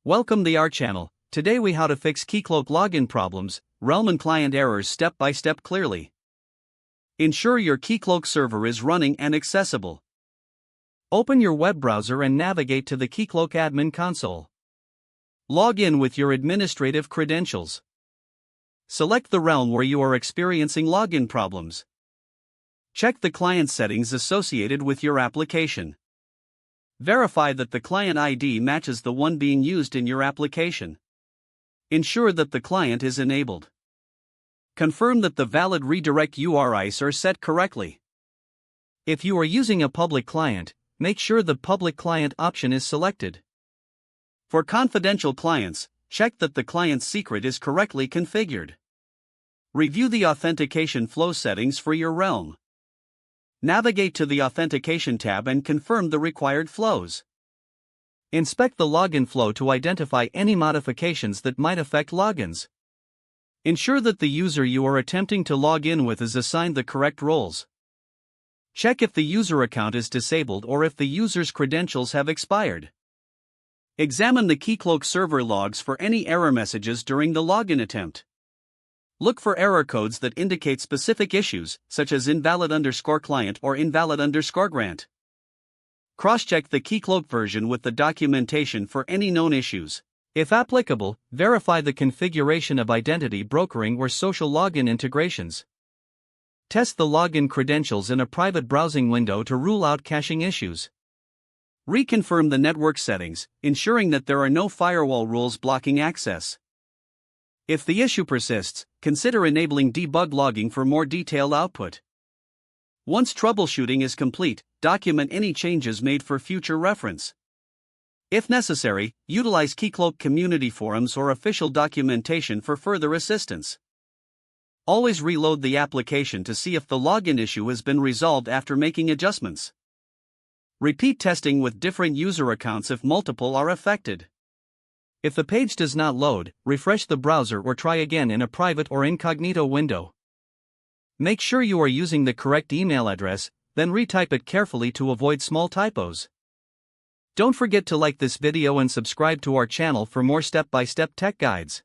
Welcome to our channel. Today we how to fix Keycloak login problems, realm and client errors step by step clearly. Ensure your Keycloak server is running and accessible. Open your web browser and navigate to the Keycloak admin console. Log in with your administrative credentials. Select the realm where you are experiencing login problems. Check the client settings associated with your application. Verify that the client ID matches the one being used in your application. Ensure that the client is enabled. Confirm that the valid redirect URIs are set correctly. If you are using a public client, make sure the public client option is selected. For confidential clients, check that the client's secret is correctly configured. Review the authentication flow settings for your realm. Navigate to the Authentication tab and confirm the required flows. Inspect the login flow to identify any modifications that might affect logins. Ensure that the user you are attempting to log in with is assigned the correct roles. Check if the user account is disabled or if the user's credentials have expired. Examine the Keycloak server logs for any error messages during the login attempt. Look for error codes that indicate specific issues, such as invalid_client or invalid_grant. Cross-check the Keycloak version with the documentation for any known issues. If applicable, verify the configuration of identity brokering or social login integrations. Test the login credentials in a private browsing window to rule out caching issues. Reconfirm the network settings, ensuring that there are no firewall rules blocking access. If the issue persists, consider enabling debug logging for more detailed output. Once troubleshooting is complete, document any changes made for future reference. If necessary, utilize Keycloak community forums or official documentation for further assistance. Always reload the application to see if the login issue has been resolved after making adjustments. Repeat testing with different user accounts if multiple are affected. If the page does not load, refresh the browser or try again in a private or incognito window. Make sure you are using the correct email address, then retype it carefully to avoid small typos. Don't forget to like this video and subscribe to our channel for more step-by-step tech guides.